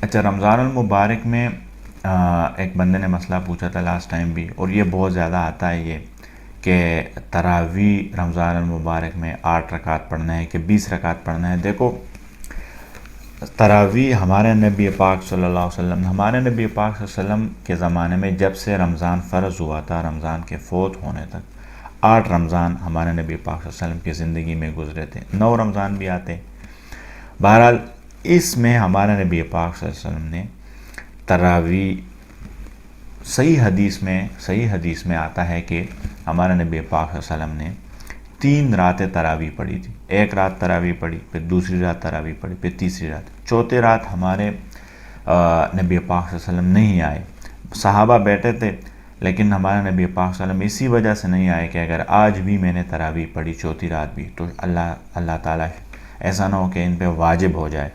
اچھا، رمضان المبارک میں ایک بندے نے مسئلہ پوچھا تھا لاسٹ ٹائم بھی، اور یہ بہت زیادہ آتا ہے یہ کہ تراویح رمضان المبارک میں 8 رکعت پڑھنا ہے کہ 20 رکعت پڑھنا ہے۔ دیکھو، تراویح ہمارے نبی پاک صلی اللہ علیہ وسلم کے وسلم کے زمانے میں جب سے رمضان فرض ہوا تھا رمضان کے فوت ہونے تک 8 رمضان ہمارے نبی پاک صلی اللہ علیہ وسلم کی زندگی میں گزرے تھے، 9 رمضان بھی آتے۔ بہرحال اس میں ہمارے نبی پاک صلی اللہ علیہ وسلم نے تراویح صحیح حدیث میں آتا ہے کہ ہمارے نبی پاک صلی اللہ علیہ وسلم نے 3 راتیں تراویح پڑھی تھی۔ ایک رات تراویح پڑھی، پھر دوسری رات تراویح پڑھی، پھر تیسری رات، چوتھی رات ہمارے نبی پاک صلی اللہ علیہ وسلم نہیں آئے۔ صحابہ بیٹھے تھے، لیکن ہمارے نبی پاک صلی اللہ علیہ وسلم اسی وجہ سے نہیں آئے کہ اگر آج بھی میں نے تراویح پڑھی چوتھی رات بھی تو اللہ تعالیٰ ایسا نہ ہو کہ ان پہ واجب ہو جائے۔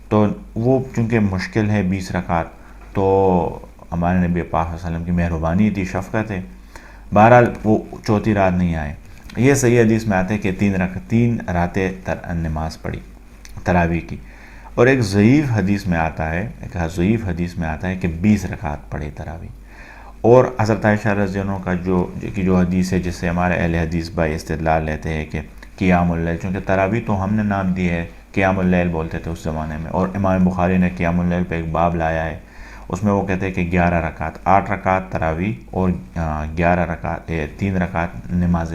تو وہ چونکہ مشکل ہے 20 رکعت، تو ہمارے نبی پاک صلی اللہ علیہ وسلم کی مہربانی تھی، شفقت ہے، بہرحال وہ چوتھی رات نہیں آئے۔ یہ صحیح حدیث میں آتے کہ 3 راتیں نماز پڑھی تراویح کی، اور ایک ضعیف حدیث میں آتا ہے کہ 20 رکعت پڑھی تراویح۔ اور حضرت عائشہ رضی اللہ عنہ کا جو حدیث ہے جس سے ہمارے اہل حدیث بھائی استدلال لیتے ہیں کہ قیام اللیل، چونکہ تراویح تو ہم نے نام دی ہے، قیام اللیل بولتے تھے اس زمانے میں، اور امام بخاری نے قیام اللیل پہ ایک باب لایا ہے، اس میں وہ کہتے ہیں کہ 11 رکعت، 8 رکعت تراویح اور 11 رکعت 3 رکعت نماز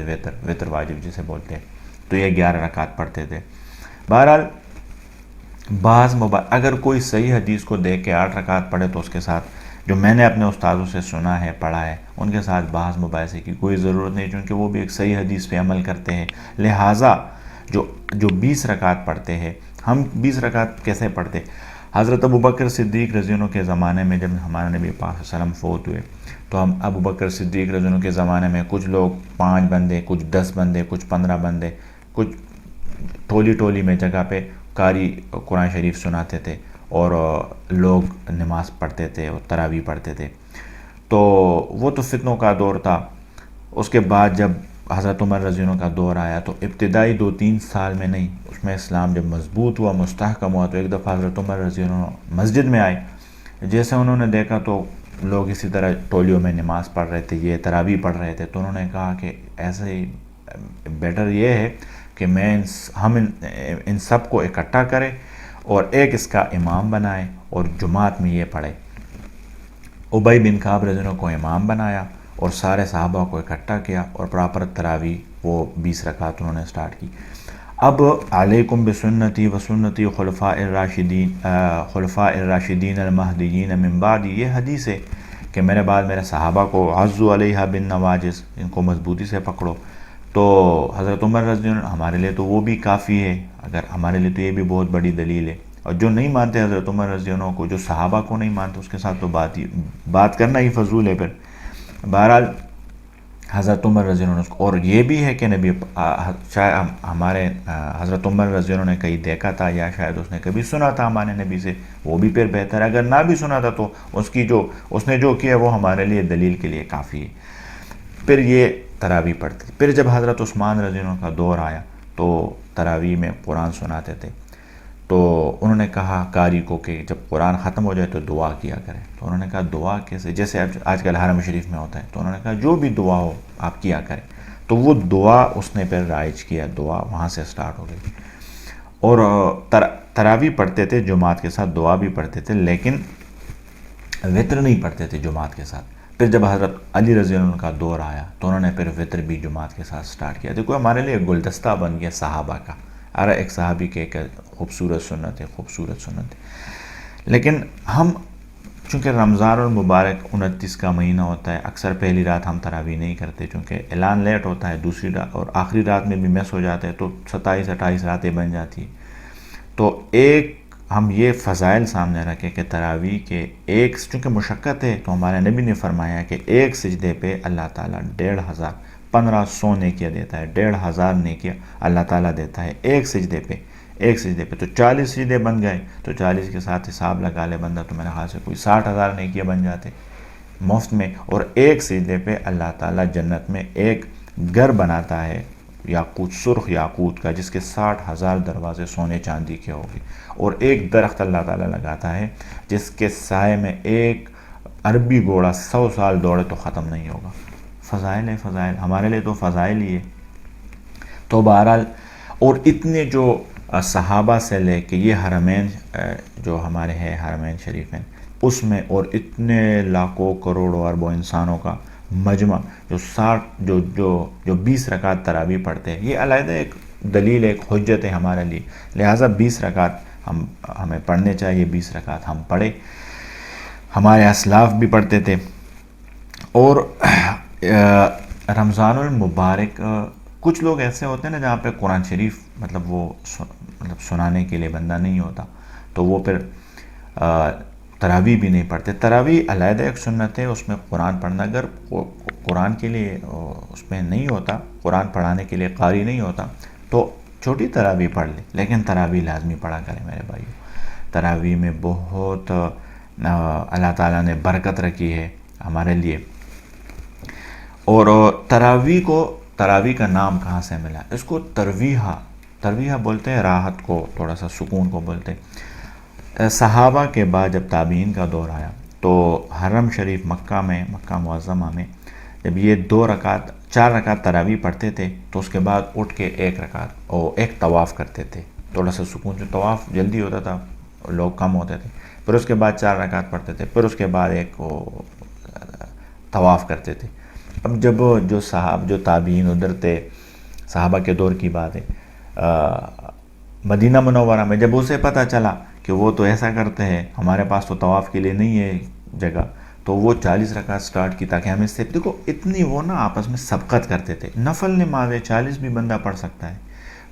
وتر واجب جسے بولتے ہیں، تو یہ 11 رکعت پڑھتے تھے۔ بہرحال اگر کوئی صحیح حدیث کو دیکھ کے 8 رکعت پڑھے تو اس کے ساتھ جو میں نے اپنے استادوں سے سنا ہے، پڑھا ہے، ان کے ساتھ بحث مباحثے کی کوئی ضرورت نہیں، چونکہ وہ بھی ایک صحیح حدیث پہ عمل کرتے ہیں۔ لہٰذا جو 20 رکعت پڑھتے ہیں، ہم 20 رکعت کیسے پڑھتے؟ حضرت ابوبکر صدیق رضی اللہ عنہ کے زمانے میں جب ہمارے نبی پاک صلی اللہ علیہ وسلم فوت ہوئے تو ہم ابوبکر صدیق رضی اللہ عنہ کے زمانے میں کچھ لوگ 5 بندے، کچھ 10 بندے، کچھ 15 بندے، کچھ ٹولی میں جگہ پہ قاری قرآن شریف سناتے تھے، اور لوگ نماز پڑھتے تھے اور تراویح پڑھتے تھے۔ تو وہ تو فتنوں کا دور تھا۔ اس کے بعد جب حضرت عمر رضی اللہ عنہ کا دور آیا تو ابتدائی 2-3 سال میں نہیں، اس میں اسلام جب مضبوط ہوا، مستحکم ہوا، تو ایک دفعہ حضرت عمر رضی اللہ عنہ مسجد میں آئے۔ جیسے انہوں نے دیکھا تو لوگ اسی طرح ٹولیوں میں نماز پڑھ رہے تھے، یہ تراویح پڑھ رہے تھے، تو انہوں نے کہا کہ ایسے ہی بیٹر یہ ہے کہ ہم ان سب کو اکٹھا کریں اور ایک اس کا امام بنائے اور جماعت میں یہ پڑھے۔ ابی بن کعب رضی اللہ عنہ کو امام بنایا اور سارے صحابہ کو اکٹھا کیا، اور پراپر تراویح وہ 20 رکعت انہوں نے سٹارٹ کی۔ اب علیکم بسنتی و سنتی خلفاء الراشدین المہدیین من بعدی، یہ حدیث ہے کہ میرے بعد میرے صحابہ کو عضوا علیہا بالنواجذ، ان کو مضبوطی سے پکڑو۔ تو حضرت عمر رضی اللہ عنہ ہمارے لیے تو وہ بھی کافی ہے، اگر ہمارے لیے تو یہ بھی بہت بڑی دلیل ہے۔ اور جو نہیں مانتے حضرت عمر رضی اللہ عنہ کو، جو صحابہ کو نہیں مانتے، اس کے ساتھ تو بات کرنا ہی فضول ہے پھر۔ بہرحال حضرت عمر رضی اللہ عنہ، اور یہ بھی ہے کہ شاید ہمارے حضرت عمر رضی اللہ عنہ نے کہیں دیکھا تھا یا شاید اس نے کبھی سنا تھا ہمارے نبی سے، وہ بھی پھر بہتر ہے۔ اگر نہ بھی سنا تھا تو اس نے جو کیا وہ ہمارے لیے دلیل کے لیے کافی ہے۔ پھر یہ تراویح پڑھتے، پھر جب حضرت عثمان رضی اللہ عنہ کا دور آیا تو تراویح میں قرآن سناتے تھے، تو انہوں نے کہا قاری کو کہ جب قرآن ختم ہو جائے تو دعا کیا کریں۔ تو انہوں نے کہا دعا کیسے؟ جیسے آج کل حرم شریف میں ہوتا ہے۔ تو انہوں نے کہا جو بھی دعا ہو آپ کیا کریں۔ تو وہ دعا اس نے پھر رائج کیا، دعا وہاں سے سٹارٹ ہو گئی، اور تراویح پڑھتے تھے جماعت کے ساتھ، دعا بھی پڑھتے تھے، لیکن وتر نہیں پڑھتے تھے جماعت کے ساتھ۔ پھر جب حضرت علی رضی اللہ عنہ کا دور آیا تو انہوں نے پھر وتر بھی جماعت کے ساتھ سٹارٹ کیا۔ دیکھو ہمارے لیے ایک گلدستہ بن گیا صحابہ کا، ایک صحابی کے ایک خوبصورت سنت ہے۔ لیکن ہم چونکہ رمضان المبارک 29 کا مہینہ ہوتا ہے، اکثر پہلی رات ہم تراویح نہیں کرتے چونکہ اعلان لیٹ ہوتا ہے، دوسری رات اور آخری رات میں بھی مس ہو جاتا ہے، تو 27-28 راتیں بن جاتی ہیں۔ تو ہم یہ فضائل سامنے رکھیں کہ تراویح کے چونکہ مشقت ہے، تو ہمارے نبی نے فرمایا کہ ایک سجدے پہ اللہ تعالیٰ 1500 نیکیاں دیتا ہے، 1500 نیکیاں اللہ تعالیٰ دیتا ہے ایک سجدے پہ۔ تو 40 سجدے بن گئے، تو 40 کے ساتھ حساب لگا لے بندہ، تو میرے خیال سے کوئی 60,000 نیکیاں بن جاتے مفت میں۔ اور ایک سجدے پہ اللہ تعالیٰ جنت میں ایک گھر بناتا ہے یاقوت، سرخ یاقوت کا، جس کے 60,000 دروازے سونے چاندی کے ہوگے، اور ایک درخت اللہ تعالیٰ لگاتا ہے جس کے سائے میں ایک عربی گھوڑا 100 سال دوڑے تو ختم نہیں ہوگا۔ فضائل ہے، فضائل ہمارے لیے تو فضائل ہی ہے۔ تو بہرحال، اور اتنے جو صحابہ سے لے کے یہ حرمین جو ہمارے ہیں، حرمین شریفین، اس میں اور اتنے لاکھوں کروڑوں اربوں انسانوں کا مجمع جو 20 رکعت تراویح پڑھتے ہیں، یہ علیحدہ ایک دلیل، ایک حجت ہے ہمارے لیے، لہٰذا 20 رکعت ہمیں پڑھنے چاہیے، 20 رکعت ہم پڑھے، ہمارے اسلاف بھی پڑھتے تھے۔ اور رمضان المبارک، کچھ لوگ ایسے ہوتے ہیں نا جہاں پہ قرآن شریف مطلب وہ سنانے کے لیے بندہ نہیں ہوتا، تو وہ پھر تراویح بھی نہیں پڑھتے۔ تراویح علیحدہ ایک سنت ہے، اس میں قرآن پڑھنا، اگر قرآن کے لیے اس میں نہیں ہوتا، قرآن پڑھانے کے لیے قاری نہیں ہوتا تو چھوٹی تراویح پڑھ لے، لیکن تراویح لازمی پڑھا کریں میرے بھائیو۔ تراویح میں بہت اللہ تعالیٰ نے برکت رکھی ہے ہمارے لیے۔ اور تراویح کا نام کہاں سے ملا؟ اس کو ترویحہ بولتے ہیں، راحت کو، تھوڑا سا سکون کو بولتے ہیں۔ صحابہ کے بعد جب تابعین کا دور آیا تو حرم شریف مکہ معظمہ میں جب یہ 4 رکعت تراویح پڑھتے تھے تو اس کے بعد اٹھ کے 1 رکعت اور ایک طواف کرتے تھے، تھوڑا سا سکون، جو طواف جلدی ہوتا تھا لوگ کم ہوتے تھے، پھر اس کے بعد 4 رکعت پڑھتے تھے، پھر اس کے بعد ایک طواف کرتے تھے۔ اب جب جو تابعین ادھر تھے، صحابہ کے دور کی بات ہے، مدینہ منورہ میں جب اسے پتہ چلا کہ وہ تو ایسا کرتے ہیں، ہمارے پاس تو طواف کے لیے نہیں ہے جگہ، تو وہ 40 رکعت سٹارٹ کی، تاکہ ہمیں سے دیکھو اتنی وہ نا آپس میں سبقت کرتے تھے۔ نفل نمازیں 40 بھی بندہ پڑھ سکتا ہے،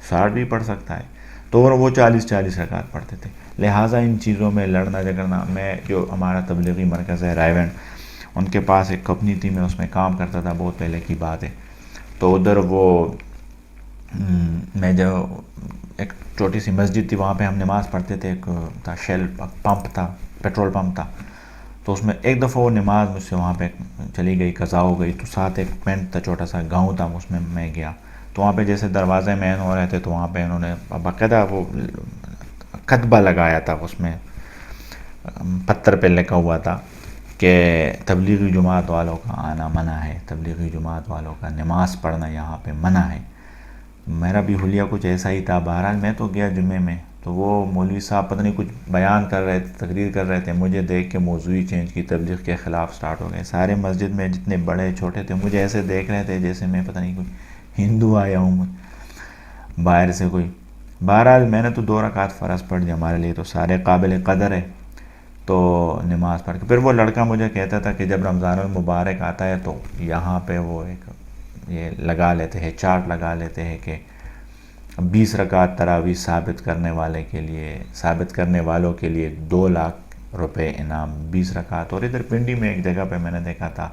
60 بھی پڑھ سکتا ہے، تو وہ 40 رکعت پڑھتے تھے۔ لہٰذا ان چیزوں میں لڑنا جھگڑنا، میں جو ہمارا تبلیغی مرکز ہے رائے ونڈ، ان کے پاس ایک کمپنی تھی، میں اس میں کام کرتا تھا، بہت پہلے کی بات ہے، تو ادھر میں جو ایک چھوٹی سی مسجد تھی، وہاں پہ ہم نماز پڑھتے تھے، ایک تھا شیل پمپ تھا، پیٹرول پمپ تھا، تو اس میں ایک دفعہ وہ نماز مجھ سے وہاں پہ چلی گئی، قضا ہو گئی، تو ساتھ ایک پینٹ تھا، چھوٹا سا گاؤں تھا، اس میں گیا، تو وہاں پہ جیسے دروازے مین ہو رہے تھے، تو وہاں پہ انہوں نے باقاعدہ وہ کتبہ لگایا تھا، اس میں پتھر پہ لکھا ہوا تھا کہ تبلیغی جماعت والوں کا آنا منع ہے، تبلیغی جماعت والوں کا نماز پڑھنا یہاں پہ منع ہے۔ میرا بھی حلیہ کچھ ایسا ہی تھا۔ بہرحال میں تو گیا جمعے میں، تو وہ مولوی صاحب پتہ نہیں کچھ بیان کر رہے تھے، تقریر کر رہے تھے، مجھے دیکھ کے موضوع ہی چینج کی، تبلیغ کے خلاف سٹارٹ ہو گئے۔ سارے مسجد میں جتنے بڑے چھوٹے تھے مجھے ایسے دیکھ رہے تھے جیسے میں پتہ نہیں کوئی ہندو آیا ہوں باہر سے کوئی۔ بہرحال میں نے تو 2 رکعت فرض پڑھ دی، ہمارے لیے تو سارے قابل قدر ہے، تو نماز پڑھ کے پھر وہ لڑکا مجھے کہتا تھا کہ جب رمضان المبارک آتا ہے تو یہاں پہ وہ ایک یہ لگا لیتے ہیں، چارٹ لگا لیتے ہیں کہ 20 رکعت تراویح ثابت کرنے والوں کے لیے 2 لاکھ روپے انعام، 20 رکعت۔ اور ادھر پنڈی میں ایک جگہ پہ میں نے دیکھا تھا،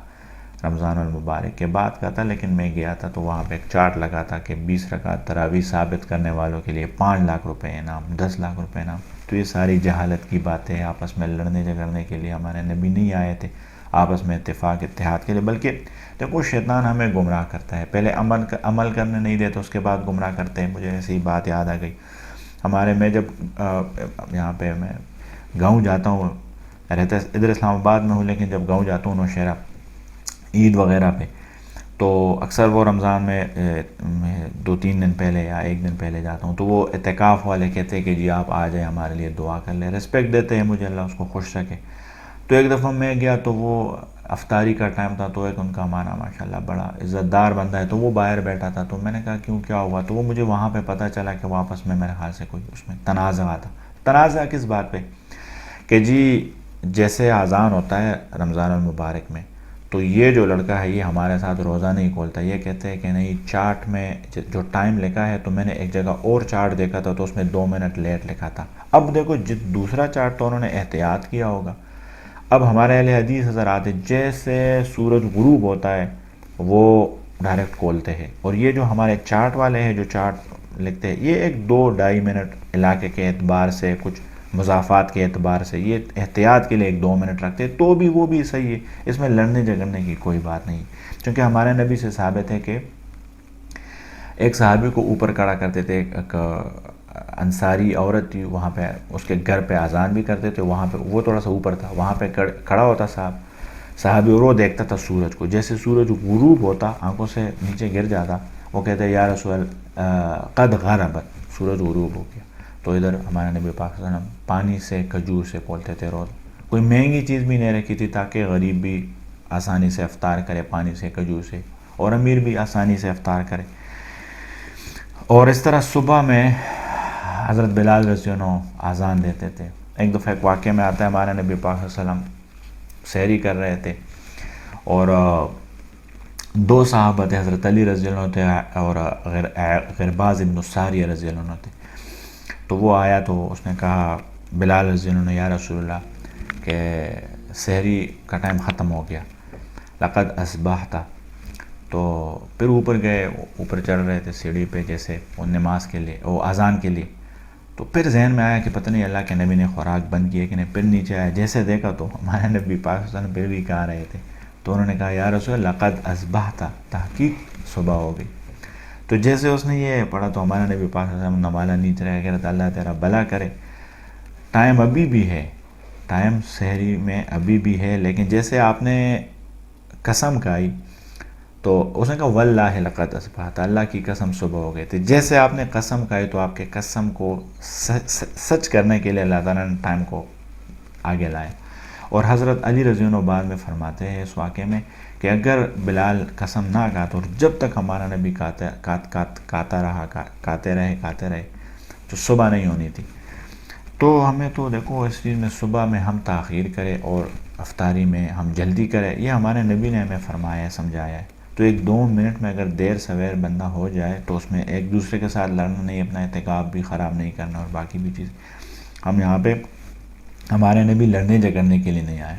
رمضان المبارک کے بعد کا تھا، لیکن میں گیا تھا تو وہاں پہ ایک چارٹ لگا تھا کہ 20 رکعت تراویح ثابت کرنے والوں کے لیے 5 لاکھ روپے انعام، 10 لاکھ روپے انعام۔ تو یہ ساری جہالت کی باتیں ہیں، آپس میں لڑنے جھگڑنے کے لیے ہمارے نبی نہیں آئے تھے، آپس میں اتفاق اتحاد کے لیے، بلکہ دیکھو شیطان ہمیں گمراہ کرتا ہے، پہلے عمل کرنے نہیں دیتے، اس کے بعد گمراہ کرتے ہیں۔ مجھے ایسی بات یاد آ گئی، میں جب یہاں پہ میں گاؤں جاتا ہوں، رہتا ادھر اسلام آباد میں ہوں، لیکن جب گاؤں جاتا ہوں نوشہرہ عید وغیرہ پہ، تو اکثر وہ رمضان میں 2-3 دن پہلے یا 1 دن پہلے جاتا ہوں، تو وہ اعتکاف والے کہتے ہیں کہ جی آپ آ جائیں، ہمارے لیے دعا کر لیں، رسپیکٹ دیتے ہیں مجھے، اللہ اس کو خوش رکھے۔ تو ایک دفعہ میں گیا تو وہ افطاری کا ٹائم تھا، تو ایک ان کا ہمارا ماشاءاللہ بڑا عزت دار بندہ ہے، تو وہ باہر بیٹھا تھا، تو میں نے کہا کیوں، کیا ہوا؟ تو وہ مجھے وہاں پہ پتہ چلا کہ واپس میں میرے خیال سے کوئی اس میں تنازع تھا۔ تنازع کس بات پہ؟ کہ جی جیسے اذان ہوتا ہے رمضان المبارک میں، تو یہ جو لڑکا ہے یہ ہمارے ساتھ روزہ نہیں کھولتا، یہ کہتے ہیں کہ نہیں، چارٹ میں جو ٹائم لکھا ہے، تو میں نے ایک جگہ اور چارٹ دیکھا تھا تو اس میں 2 منٹ لیٹ لکھا تھا۔ اب دیکھو دوسرا چارٹ تو انہوں نے احتیاط کیا ہوگا، اب ہمارے اہل حدیث حضرات جیسے سورج غروب ہوتا ہے وہ ڈائریکٹ کھولتے ہیں، اور یہ جو ہمارے چارٹ والے ہیں جو چارٹ لکھتے ہیں، یہ 1-2-2.5 منٹ علاقے کے اعتبار سے، کچھ مضافات کے اعتبار سے یہ احتیاط کے لیے 1-2 منٹ رکھتے ہیں، تو بھی وہ بھی صحیح ہے، اس میں لڑنے جھگڑنے کی کوئی بات نہیں، کیونکہ ہمارے نبی سے ثابت ہے کہ ایک صحابی کو اوپر کھڑا کرتے تھے، ایک انصاری عورت تھی وہاں پہ، اس کے گھر پہ اذان بھی کرتے تھے، وہاں پہ وہ تھوڑا سا اوپر تھا، وہاں پہ کھڑا ہوتا صحابی، اور وہ دیکھتا تھا سورج کو، جیسے سورج غروب ہوتا آنکھوں سے نیچے گر جاتا، وہ کہتے ہیں یا رسول قد غربت، سورج غروب ہو گیا. تو ادھر ہمارے نبی پاک صلی اللہ علیہ وسلم پانی سے کھجور سے کھولتے تھے روز. کوئی مہنگی چیز بھی نہیں رکھی تھی تاکہ غریب بھی آسانی سے افطار کرے پانی سے کھجور سے، اور امیر بھی آسانی سے افطار کرے. اور اس طرح صبح میں حضرت بلال رضی اللہ عنہ اذان دیتے تھے. ایک دفعہ ایک واقعہ میں آتا ہے ہمارے نبی پاک صلی اللہ علیہ وسلم سحری کر رہے تھے، اور دو صحابہ تھے، حضرت علی رضی اللہ عنہ تھے اور غرباز بن ساریہ رضی اللہ عنہ تھے. تو وہ آیا تو اس نے کہا بلال رضی اللہ عنہ یا رسول اللہ کہ سحری کا ٹائم ختم ہو گیا، لقد اصبحت. تو پھر اوپر گئے، اوپر چڑھ رہے تھے سیڑھی پہ جیسے وہ نماز کے لیے، وہ اذان کے لیے. تو پھر ذہن میں آیا کہ پتہ نہیں اللہ کے نبی نے خوراک بند کی ہے کہ نہیں. پھر نیچے آیا، جیسے دیکھا تو ہمارے نبی پاک صلی اللہ علیہ وسلم پھر بھی کہا رہے تھے. تو انہوں نے کہا یا رسول اللہ لقد اصبحت، تحقیق صبح ہو گئی. تو جیسے اس نے یہ پڑھا تو ہمارا نبی پاک صلی اللہ علیہ وسلم نوالا نیچے رہ کہہ رہا تھا اللہ تیرا بھلا کرے، ٹائم ابھی بھی ہے، ٹائم سحری میں ابھی بھی ہے، لیکن جیسے آپ نے قسم کھائی تو اس نے کہا واللہ لقد اصبحت، اللہ کی قسم صبح ہو گئی تھی. جیسے آپ نے قسم کھائی تو آپ کے قسم کو سچ کرنے کے لیے اللہ تعالیٰ نے ٹائم کو آگے لائے. اور حضرت علی رضی اللہ عنہ بعد میں فرماتے ہیں اس واقعے میں کہ اگر بلال قسم نہ کھاتا اور جب تک ہمارا نبی کھاتے رہے تو صبح نہیں ہونی تھی. تو ہمیں تو دیکھو اس چیز میں صبح میں ہم تاخیر کرے اور افطاری میں ہم جلدی کرے، یہ ہمارے نبی نے ہمیں فرمایا ہے، سمجھایا ہے. تو ایک 2 منٹ میں اگر دیر سویر بندہ ہو جائے تو اس میں ایک دوسرے کے ساتھ لڑنا نہیں، اپنا اعتکاف بھی خراب نہیں کرنا اور باقی بھی چیز. ہم یہاں پہ ہمارے نبی لڑنے جھگڑنے کے لیے نہیں آئے.